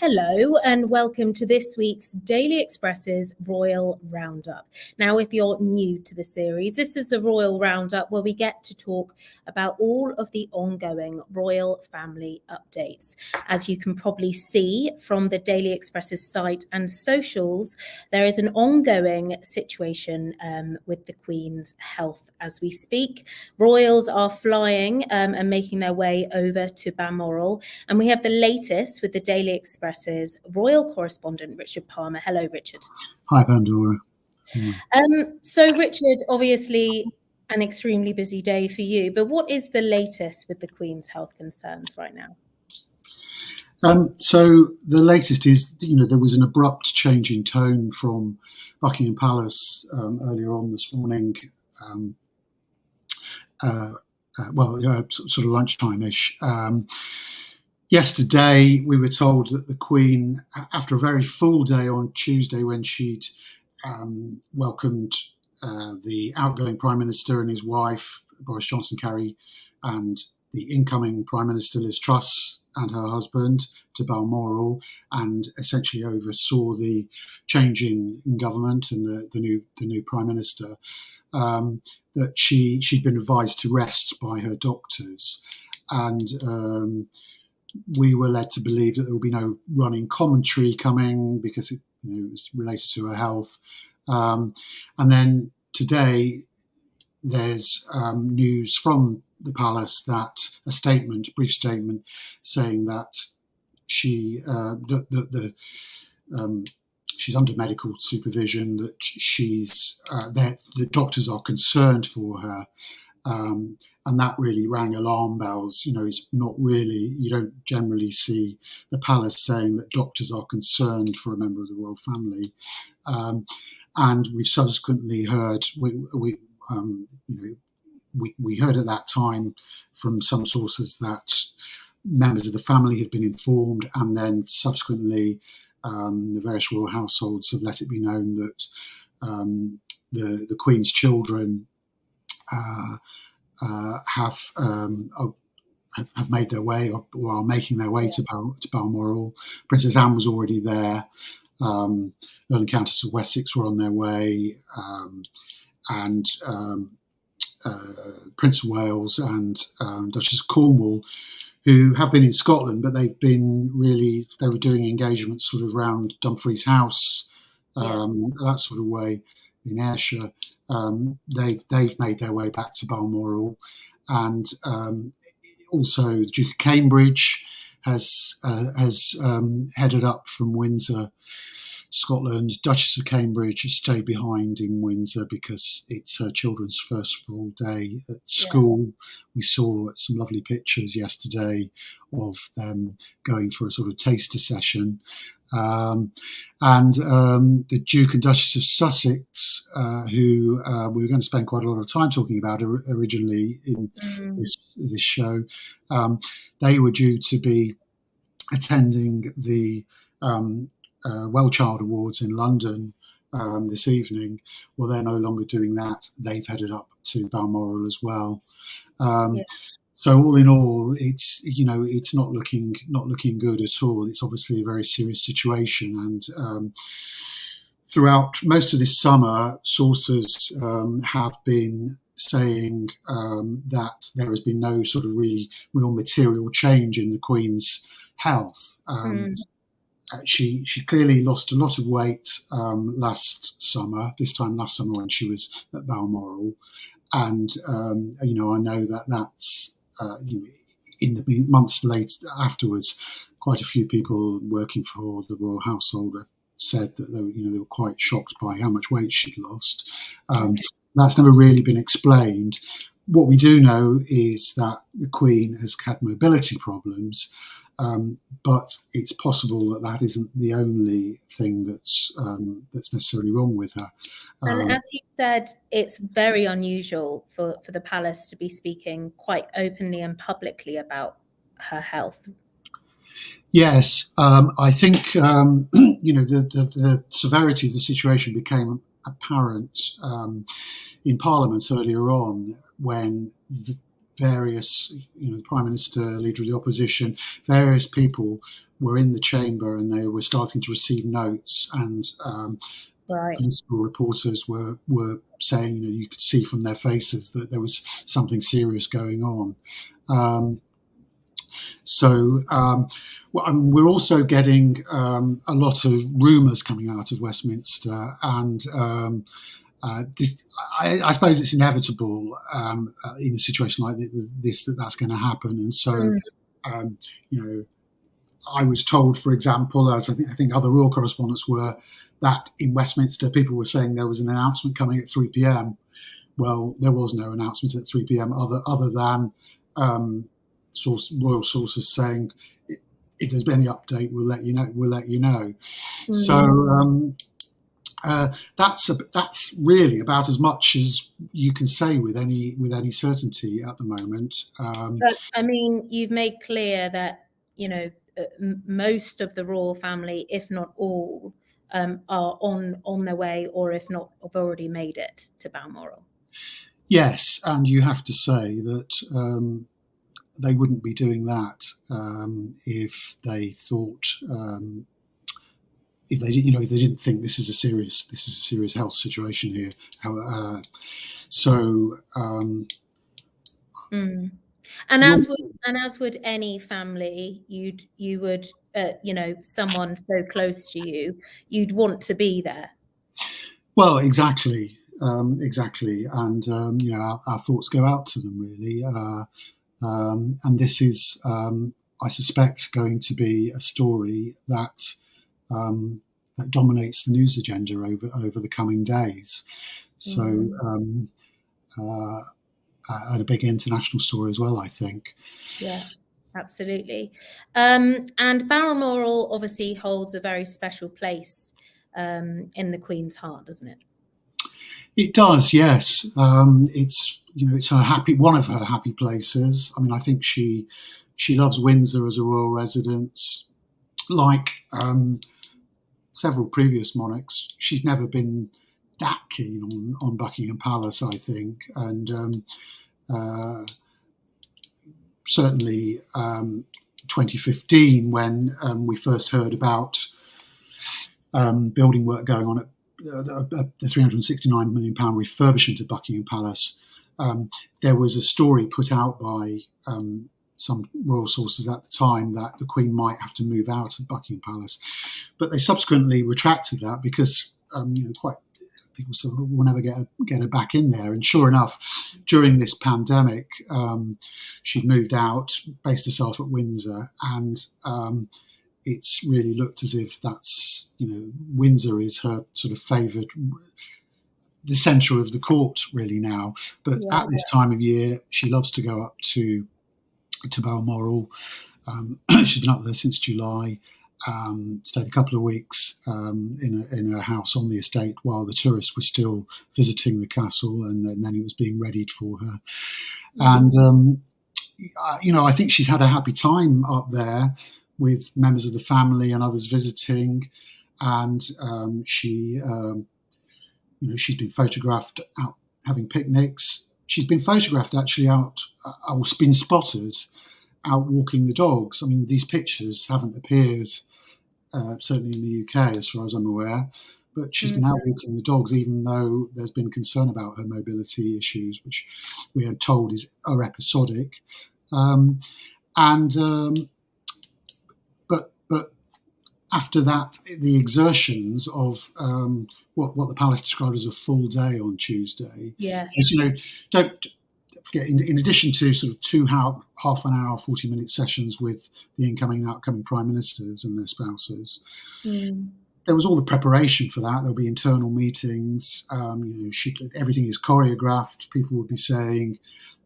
Hello and welcome to this week's Daily Express's Royal Roundup. Now, if you're new to the series, this is a Royal Roundup where we get to talk about all of the ongoing royal family updates. As you can probably see from the Daily Express's site and socials, there is an ongoing situation with the Queen's health as we speak. Royals are flying and making their way over to Balmoral, and we have the latest with the Daily Express's royal correspondent, Richard Palmer. Hello, Richard. Hi, Pandora. So, Richard, obviously an extremely busy day for you, but what is the latest with the Queen's health concerns right now? So the latest is, there was an abrupt change in tone from Buckingham Palace earlier on this morning, sort of lunchtime-ish. Yesterday, we were told that the Queen, after a very full day on Tuesday when she'd welcomed the outgoing Prime Minister and his wife, Boris Johnson Carey, and the incoming Prime Minister, Liz Truss, and her husband to Balmoral, and essentially oversaw the change in government and the new Prime Minister, that she'd been advised to rest by her doctors. And we were led to believe that there would be no running commentary coming because it was related to her health. And then today, there's news from the palace that a brief statement, saying that she's under medical supervision, that the doctors are concerned for her. And that really rang alarm bells. It's not really, you don't generally see the palace saying that doctors are concerned for a member of the royal family. And we've subsequently heard, we heard at that time from some sources that members of the family had been informed, and then subsequently the various royal households have let it be known that the Queen's children have made their way or are making their way to Balmoral. Princess Anne was already there. Earl and Countess of Wessex were on their way, and Prince of Wales and Duchess of Cornwall, who have been in Scotland, but they were doing engagements sort of around Dumfries House, that sort of way in Ayrshire. They've made their way back to Balmoral, and also the Duke of Cambridge has headed up from Windsor, Scotland. Duchess of Cambridge has stayed behind in Windsor because it's her children's first full day at school. We saw some lovely pictures yesterday of them going for a sort of taster session. And the Duke and Duchess of Sussex, who we were going to spend quite a lot of time talking about originally in this show, they were due to be attending the Wellchild Awards in London this evening. Well, they're no longer doing that. They've headed up to Balmoral as well. So all in all, it's not looking good at all. It's obviously a very serious situation, and throughout most of this summer, sources have been saying that there has been no sort of real material change in the Queen's health. She clearly lost a lot of weight last summer when she was at Balmoral, and I know that's in the months later afterwards, quite a few people working for the royal household have said that they were quite shocked by how much weight she'd lost. That's never really been explained. What we do know is that the Queen has had mobility problems, but it's possible that isn't the only thing that's necessarily wrong with her. And as you said, it's very unusual for the palace to be speaking quite openly and publicly about her health. Yes, I think the severity of the situation became apparent in Parliament earlier on when various, the Prime Minister, Leader of the Opposition, various people were in the chamber and they were starting to receive notes, and Right. political reporters were saying, you could see from their faces that there was something serious going on. We're also getting a lot of rumours coming out of Westminster, and I suppose it's inevitable in a situation like this that's going to happen. And so, I was told, for example, as I think other royal correspondents were, that in Westminster people were saying there was an announcement coming at 3 p.m. Well, there was no announcement at 3 p.m. other than royal sources saying, if there's been any update, we'll let you know. Mm-hmm. So that's really about as much as you can say with any certainty at the moment. But I mean, you've made clear that most of the royal family, if not all, are on their way, or if not, have already made it to Balmoral. Yes, and you have to say that they wouldn't be doing that if they thought, if they didn't think this is a serious health situation here. And as would any family, you would someone so close to you, you'd want to be there. Well, exactly, and our thoughts go out to them, really. And this is, I suspect, going to be a story that dominates the news agenda over the coming days. So, and a big international story as well, I think. Yeah, absolutely. And Balmoral obviously holds a very special place in the Queen's heart, doesn't it? It does, yes. It's one of her happy places. I mean, I think she loves Windsor as a royal residence. Like several previous monarchs, she's never been that keen on Buckingham Palace, I think, and certainly 2015, when we first heard about building work going on at the £369 million refurbishment of Buckingham Palace, there was a story put out by some royal sources at the time that the Queen might have to move out of Buckingham Palace, but they subsequently retracted that because people said, we'll never get her back in there. And sure enough, during this pandemic, she'd moved out, based herself at Windsor, and it's really looked as if that's, Windsor is her sort of favoured, the centre of the court really now. But at this time of year, she loves to go up to Balmoral. She's been up there since July. Stayed a couple of weeks in a house on the estate while the tourists were still visiting the castle, and then it was being readied for her. And I think she's had a happy time up there with members of the family and others visiting, and she's been photographed out having picnics. She's been photographed actually been spotted out walking the dogs. I mean, these pictures haven't appeared certainly in the UK as far as I'm aware, but she's been out walking the dogs, even though there's been concern about her mobility issues, which we are told are episodic. But after that, the exertions of what the palace described as a full day on Tuesday. Yes. Don't forget, in addition to sort of 2 half an hour, 40-minute sessions with the incoming and outgoing prime ministers and their spouses, there was all the preparation for that. There'll be internal meetings. Everything is choreographed. People would be saying,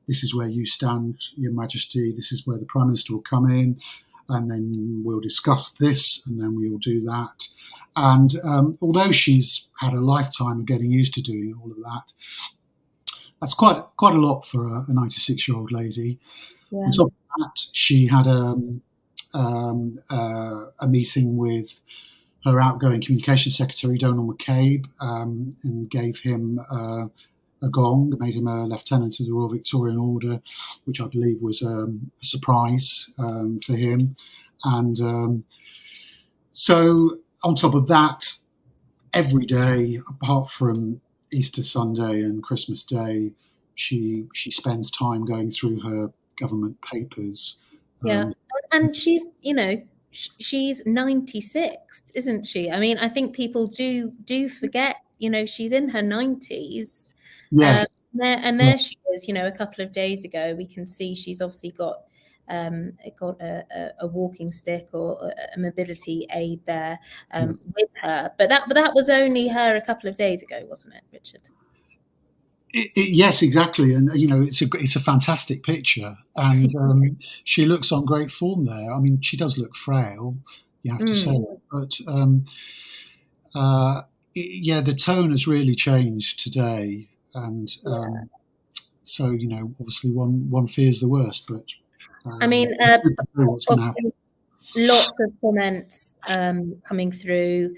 "This is where you stand, Your Majesty. This is where the prime minister will come in, and then we'll discuss this, and then we will do that." And although she's had a lifetime of getting used to doing all of that, that's quite a lot for a 96-year-old lady. Yeah. On top of that, she had a meeting with her outgoing communications secretary, Donald McCabe, and gave him a gong, made him a lieutenant of the Royal Victorian Order, which I believe was a surprise for him. And so on top of that, every day, apart from Easter Sunday and Christmas Day, she spends time going through her government papers. Yeah, and she's, she's 96, isn't she? I mean, I think people do forget, she's in her 90s. Yes. There she is, a couple of days ago. We can see she's obviously got a walking stick or a mobility aid there Yes. with her. But that was only her a couple of days ago, wasn't it, Richard? Yes, exactly, and it's a fantastic picture, and she looks on great form there. I mean, she does look frail, you have to say that, but the tone has really changed today, and so obviously one fears the worst, but I mean, what's going to happen. Lots of comments coming through.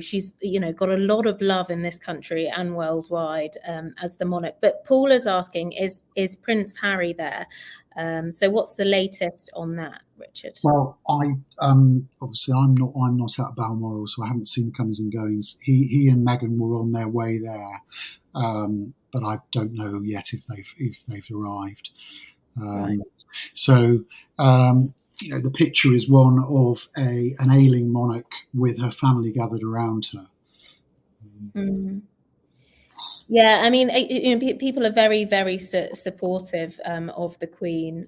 She's got a lot of love in this country and worldwide as the monarch. But Paul is asking, is Prince Harry there? So what's the latest on that, Richard? Well, I obviously I'm not at Balmoral, so I haven't seen the comings and goings. He and Meghan were on their way there, but I don't know yet if they've arrived. Right. So. The picture is one of an ailing monarch with her family gathered around her. Mm. Yeah, I mean, people are very, very supportive of the Queen.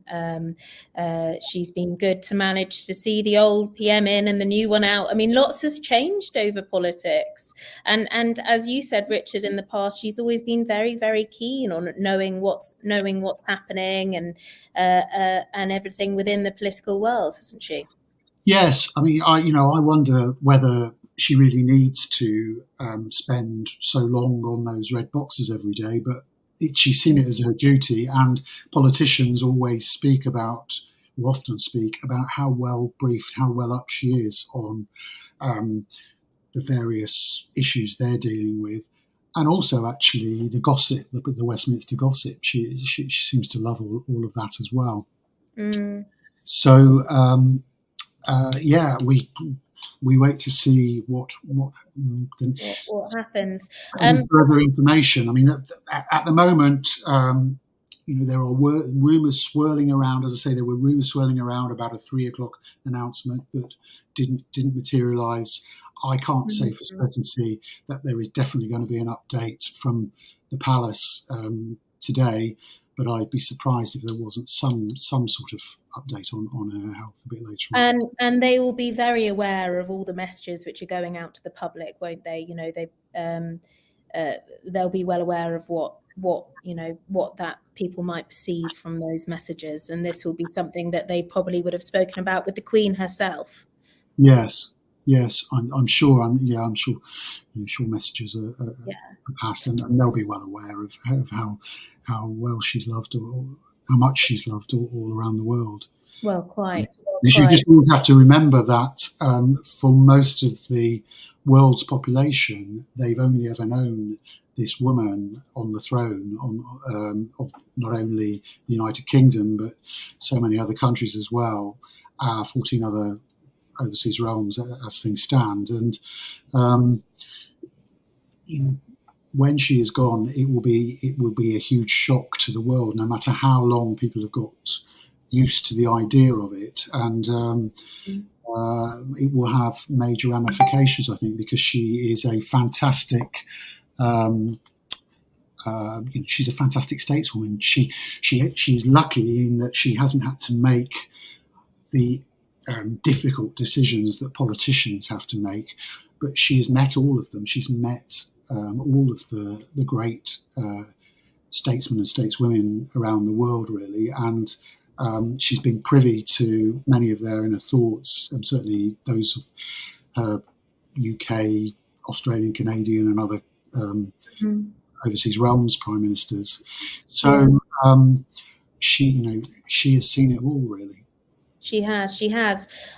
She's been good to manage to see the old PM in and the new one out. I mean, lots has changed over politics, and as you said, Richard, in the past, she's always been very, very keen on knowing what's happening and everything within the political world, hasn't she? Yes, I mean, I wonder whether she really needs to spend so long on those red boxes every day, but she's seen it as her duty, and politicians always often speak about how well briefed, how well up she is on the various issues they're dealing with, and also actually the gossip, the Westminster gossip. She seems to love all of that as well. Mm. So we wait to see what happens. Further information. I mean, at the moment, there are rumours swirling around. As I say, there were rumours swirling around about a 3:00 announcement that didn't materialise. I can't say for certainty that there is definitely going to be an update from the palace today, but I'd be surprised if there wasn't some sort of update on her health a bit later on. And they will be very aware of all the messages which are going out to the public, won't they? They'll be well aware of what that people might perceive from those messages, and this will be something that they probably would have spoken about with the Queen herself. Yes, I'm sure. I'm sure. Sure, messages are passed, and they'll be well aware of how well she's loved, or how much she's loved all around the world. Well, quite. You just always have to remember that for most of the world's population, they've only ever known this woman on the throne of not only the United Kingdom, but so many other countries as well, 14 other overseas realms as things stand. And when she is gone, it will be a huge shock to the world, no matter how long people have got used to the idea of it, and it will have major ramifications, I think, because she is a fantastic she's a fantastic stateswoman. She's lucky in that she hasn't had to make the difficult decisions that politicians have to make, but she has met all of them. She's met all of the great statesmen and stateswomen around the world, really, and she's been privy to many of their inner thoughts, and certainly those of her UK, Australian, Canadian, and other overseas realms prime ministers. So she has seen it all, really. She has.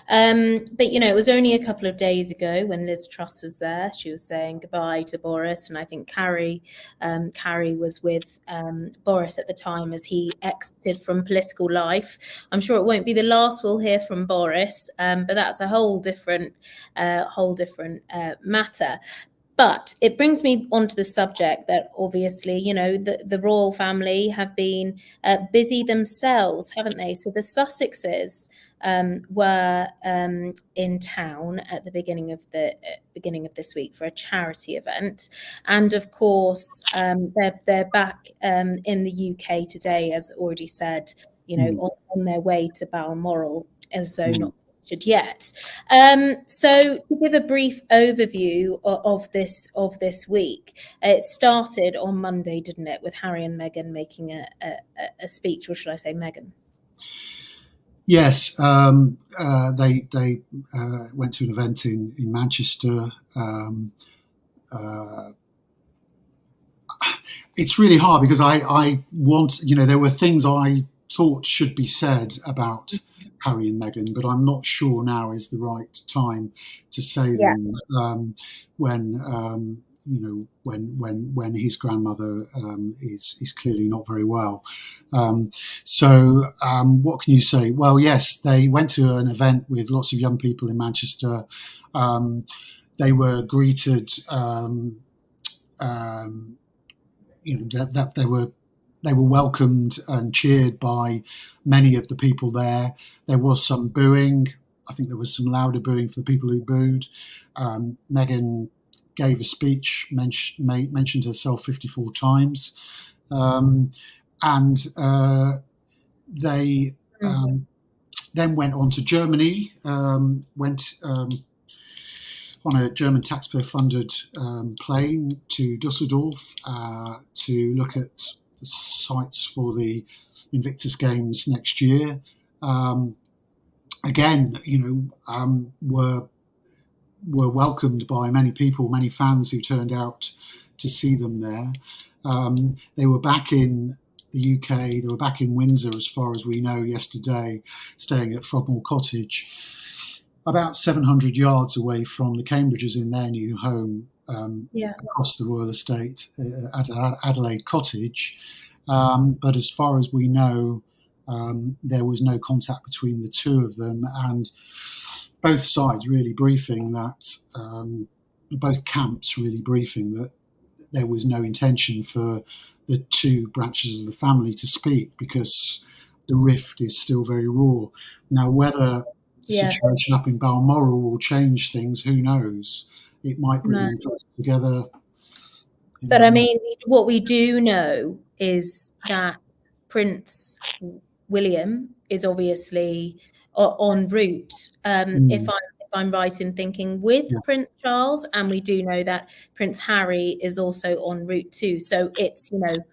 But it was only a couple of days ago when Liz Truss was there. She was saying goodbye to Boris, and I think Carrie was with Boris at the time as he exited from political life. I'm sure it won't be the last we'll hear from Boris, but that's a whole different matter. But it brings me onto the subject that obviously, the royal family have been busy themselves, haven't they? So the Sussexes were in town at the beginning of this week for a charity event, and of course they're back in the UK today, as already said. On their way to Balmoral, as though not yet. So to give a brief overview of this week, it started on Monday, didn't it, with Harry and Meghan making a speech, or should I say Meghan? Yes, they went to an event in Manchester. It's really hard because I want, there were things I thought should be said about Harry and Meghan, but I'm not sure now is the right time to say them when his grandmother is clearly not very well. So what can you say? Well, yes, they went to an event with lots of young people in Manchester. They were greeted. That they were welcomed and cheered by many of the people there. There was some booing. I think there was some louder booing for the people who booed. Meghan gave a speech, mentioned herself 54 times, and they then went on to Germany. Went on a German taxpayer-funded plane to Dusseldorf to look at the sites for the Invictus Games next year. Again, were welcomed by many people, many fans who turned out to see them there. They were back in the UK. They were back in Windsor, as far as we know, yesterday, staying at Frogmore Cottage, about 700 yards away from the Cambridges in their new home across the royal estate at Adelaide Cottage. But as far as we know, there was no contact between the two of them, and both sides really briefing that, both camps really briefing that there was no intention for the two branches of the family to speak because the rift is still very raw. Now, whether the situation up in Balmoral will change things, who knows? It might bring them closer together. But I mean, what we do know is that Prince William is obviously en route. If I'm right in thinking, with Prince Charles, and we do know that Prince Harry is also en route too. So it's they're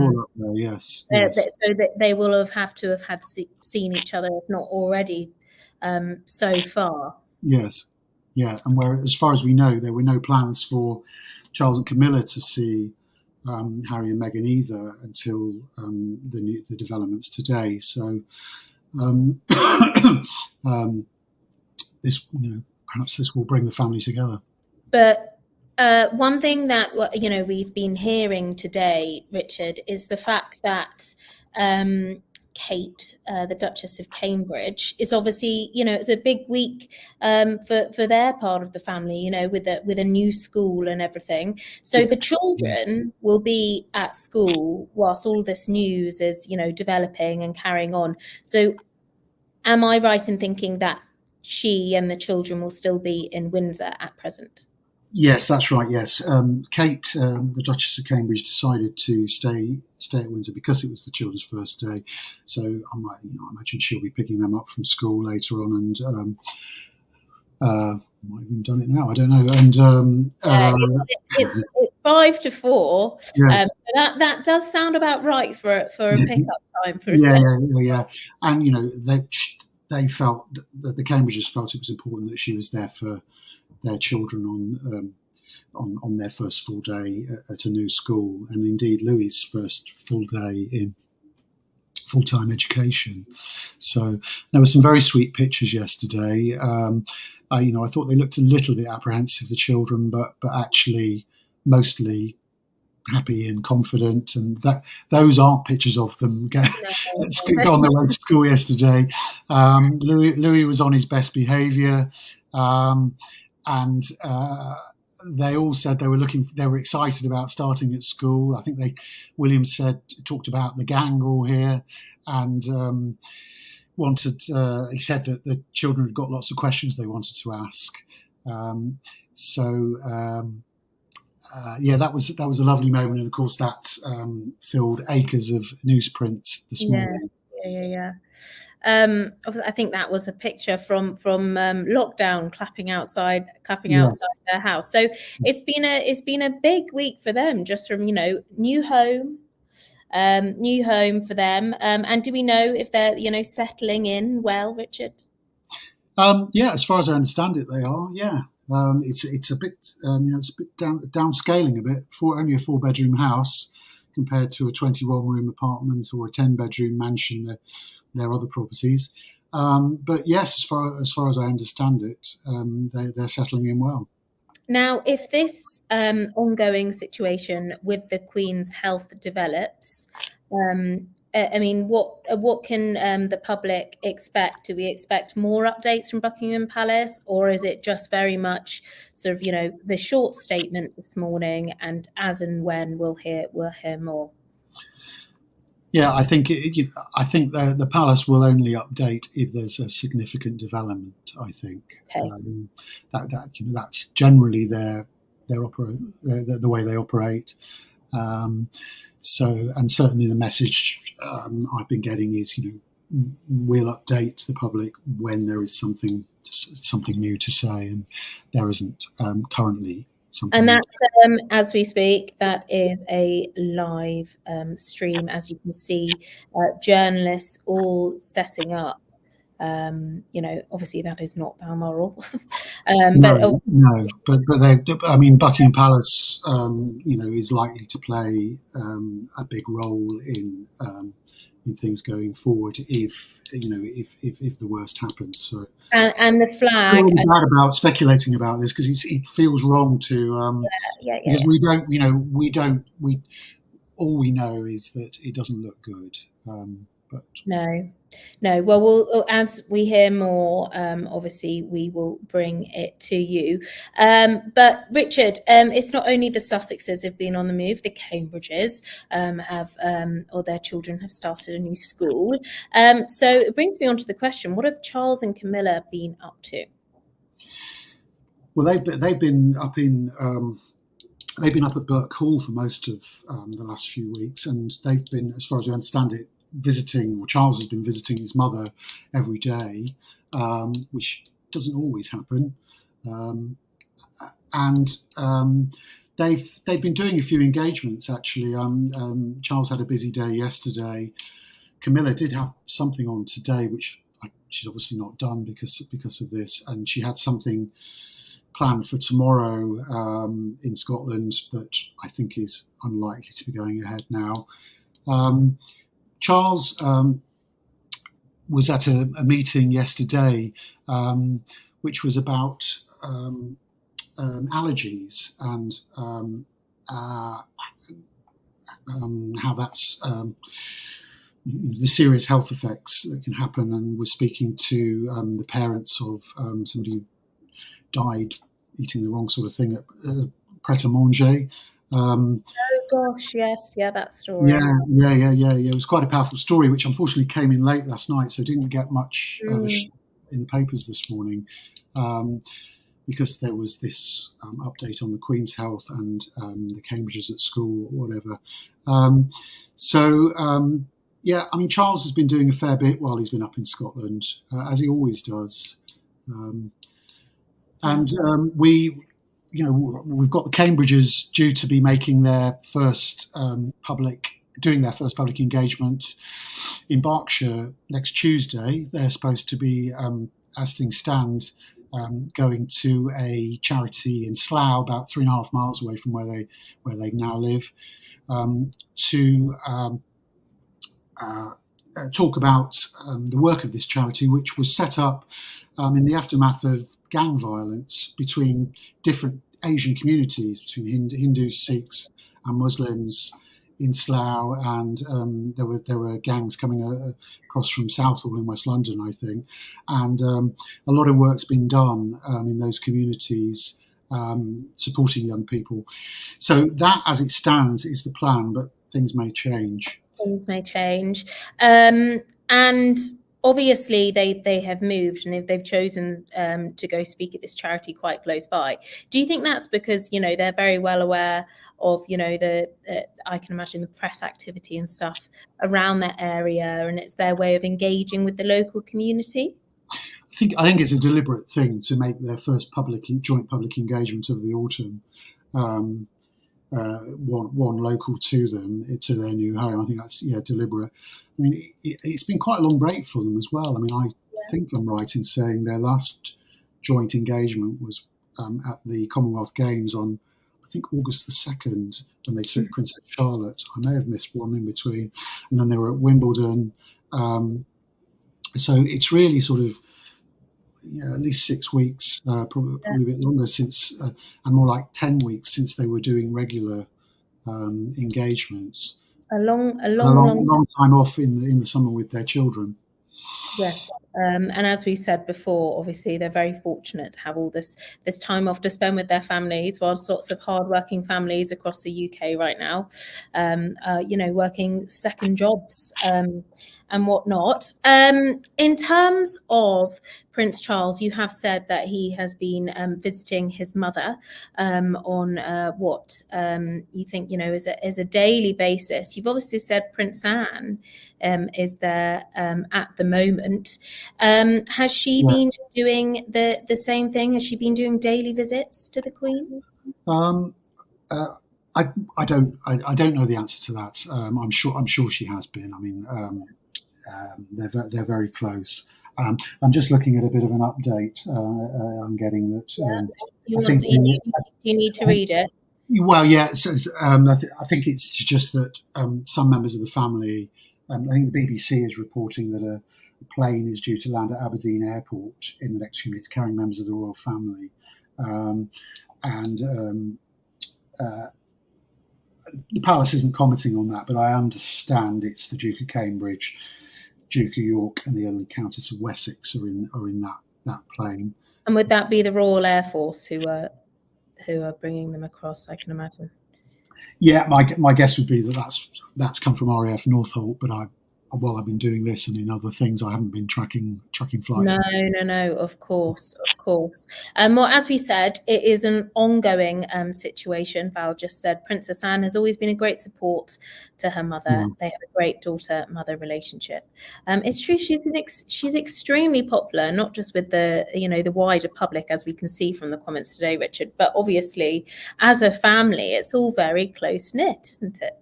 all up there, yes. So that they will have to have had seen each other, if not already, so far. Yes, yeah, and as far as we know, there were no plans for Charles and Camilla to see Harry and Meghan either until the developments today. So this, perhaps this will bring the family together. But one thing that we've been hearing today, Richard, is the fact that Kate, the Duchess of Cambridge, is obviously, it's a big week for their part of the family, with a new school and everything. So the children will be at school whilst all this news is, developing and carrying on. So am I right in thinking that she and the children will still be in Windsor at present? Yes, that's right. Yes, Kate, the Duchess of Cambridge, decided to stay at Windsor because it was the children's first day. So I imagine she'll be picking them up from school later on, and might have even done it now. I don't know. And it's 5 to 4. Yes. So that does sound about right for a pickup time for yeah. And they felt that the Cambridges felt it was important that she was there for their children on their first full day at a new school, and indeed Louis's first full day full-time education. So there were some very sweet pictures yesterday. I thought they looked a little bit apprehensive, the children, but actually mostly happy and confident, and those aren't pictures of them on their way to school yesterday. Louis was on his best behaviour, and they all said they were excited about starting at school. I think William talked about the gang all here, and he said that the children had got lots of questions they wanted to ask. That was a lovely moment, and of course that filled acres of newsprint this morning. Yeah. I think that was a picture from lockdown, clapping outside their house. So it's been a big week for them, just from new home for them. And do we know if they're settling in well, Richard? As far as I understand it, they are. Yeah. It's a bit downscaling a bit. Only a 4-bedroom house compared to a 21-room apartment or a 10-bedroom mansion. Their other properties, but yes, as far as I understand it, they're settling in well. Now, if this ongoing situation with the Queen's health develops, what can the public expect? Do we expect more updates from Buckingham Palace, or is it just very much sort of the short statement this morning, and as and when we'll hear more? Yeah, I think the palace will only update if there's a significant development. I think that's generally the way they operate. And certainly the message I've been getting is, we'll update the public when there is something new to say, and there isn't currently. And that's as we speak, that is a live stream, as you can see, journalists all setting up. Obviously that is not Balmoral. No, but Buckingham Palace, is likely to play a big role in things going forward if the worst happens. So. And the flag. I'm glad about speculating about this because it feels wrong to because we don't. All we know is that it doesn't look good. But no. Well, as we hear more, obviously we will bring it to you. But Richard, it's not only the Sussexes have been on the move; the Cambridges have, or their children have started a new school. So it brings me on to the question: what have Charles and Camilla been up to? Well, they've been up in. They've been up at Burke Hall for most of the last few weeks, and they've been, as far as we understand it, Charles has been visiting his mother every day, which doesn't always happen. They've been doing a few engagements actually. Charles had a busy day yesterday. Camilla did have something on today, which she's obviously not done because of this, and she had something planned for tomorrow in Scotland that I think is unlikely to be going ahead now. Charles was at a meeting yesterday which was about allergies and how that's the serious health effects that can happen, and was speaking to the parents of somebody who died eating the wrong sort of thing at Pret-a-Manger. Oh gosh, yes, that story. Yeah. It was quite a powerful story, which unfortunately came in late last night, so didn't get much in the papers this morning, because there was this update on the Queen's health and the Cambridges at school or whatever. Charles has been doing a fair bit while he's been up in Scotland, as he always does. We've got the Cambridges due to be making their first public engagement in Berkshire next Tuesday. They're supposed to be, as things stand, going to a charity in Slough, about 3.5 miles away from where they now live, to talk about the work of this charity, which was set up in the aftermath of gang violence between different Asian communities, between Hindus, Sikhs, and Muslims in Slough, and there were gangs coming across from Southall in West London, I think, and a lot of work's been done in those communities supporting young people. So that, as it stands, is the plan, but things may change. Things may change. And obviously they have moved, and they've chosen to go speak at this charity quite close by. Do you think that's because, you know, they're very well aware of, you know, the I can imagine the press activity and stuff around that area, and it's their way of engaging with the local community? I think it's a deliberate thing to make their first joint public engagement of the autumn one local to them, to their new home. I think that's deliberate. I mean, it's been quite a long break for them as well. I mean, I think I'm right in saying their last joint engagement was at the Commonwealth Games on, I think, August the 2nd, when they took Princess Charlotte. I may have missed one in between, and then they were at Wimbledon. So it's really sort of at least 6 weeks, probably a bit longer since, and more like 10 weeks since they were doing regular engagements. A long time off in the summer with their children. Yes, and as we said before, obviously they're very fortunate to have all this time off to spend with their families, whilst lots of hardworking families across the UK right now, you know, working second jobs and whatnot. In terms of Prince Charles, you have said that he has been visiting his mother on what you think, you know, is a daily basis. You've obviously said Prince Anne is there at the moment. Has she been doing the same thing? Has she been doing daily visits to the Queen? I don't know the answer to that. I'm sure she has been. I mean, they're very close. I'm just looking at a bit of an update. I'm getting that. You need to read it. Well, yeah. I think it's just that some members of the family. I think the BBC is reporting that a plane is due to land at Aberdeen Airport in the next few minutes, carrying members of the royal family, the palace isn't commenting on that, but I understand it's the Duke of Cambridge, Duke of York, and the Earl and Countess of Wessex are in that plane. And would that be the Royal Air Force who are bringing them across? I can imagine. Yeah, my guess would be that that's come from RAF Northolt, but while I've been doing this and in other things, I haven't been tracking flights. No, of course. Well, as we said, it is an ongoing situation. Val just said Princess Anne has always been a great support to her mother. Yeah. They have a great daughter-mother relationship. It's true, she's extremely popular, not just with the wider public, as we can see from the comments today, Richard, but obviously as a family, it's all very close knit, isn't it?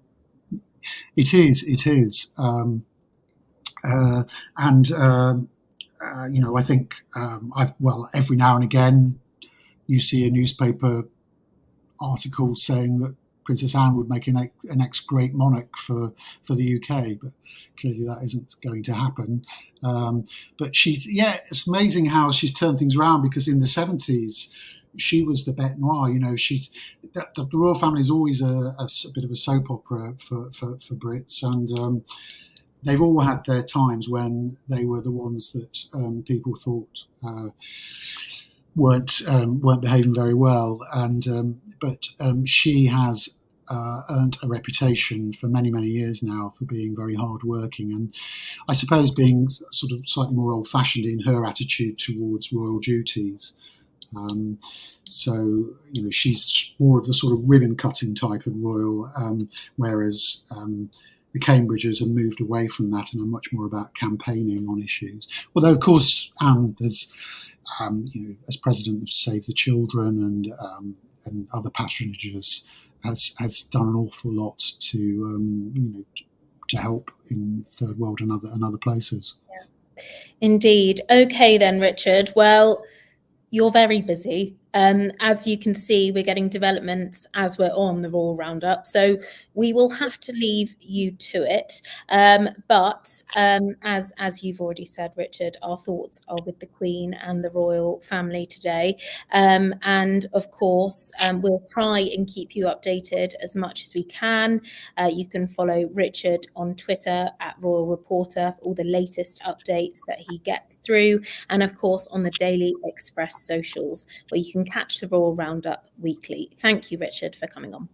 It is. I think every now and again you see a newspaper article saying that Princess Anne would make an ex great monarch for the UK, but clearly that isn't going to happen. But it's amazing how she's turned things around, because in the 70s she was the bête noire. You know, the royal family is always a bit of a soap opera for Brits, and they've all had their times when they were the ones that people thought weren't behaving very well, but she has earned a reputation for many years now for being very hardworking, and I suppose being sort of slightly more old-fashioned in her attitude towards royal duties. So she's more of the sort of ribbon-cutting type of royal, whereas the Cambridges have moved away from that and are much more about campaigning on issues. Although, of course, Anne has, as president of Save the Children and other patronages, has done an awful lot to help in Third World and other places. Yeah. Indeed. Okay, then, Richard. Well, you're very busy. As you can see, we're getting developments as we're on the Royal Roundup, so we will have to leave you to it. But as you've already said, Richard, our thoughts are with the Queen and the royal family today. And of course, we'll try and keep you updated as much as we can. You can follow Richard on Twitter at Royal Reporter for all the latest updates that he gets through. And of course, on the Daily Express socials, where you can catch the Royal Roundup weekly. Thank you, Richard, for coming on.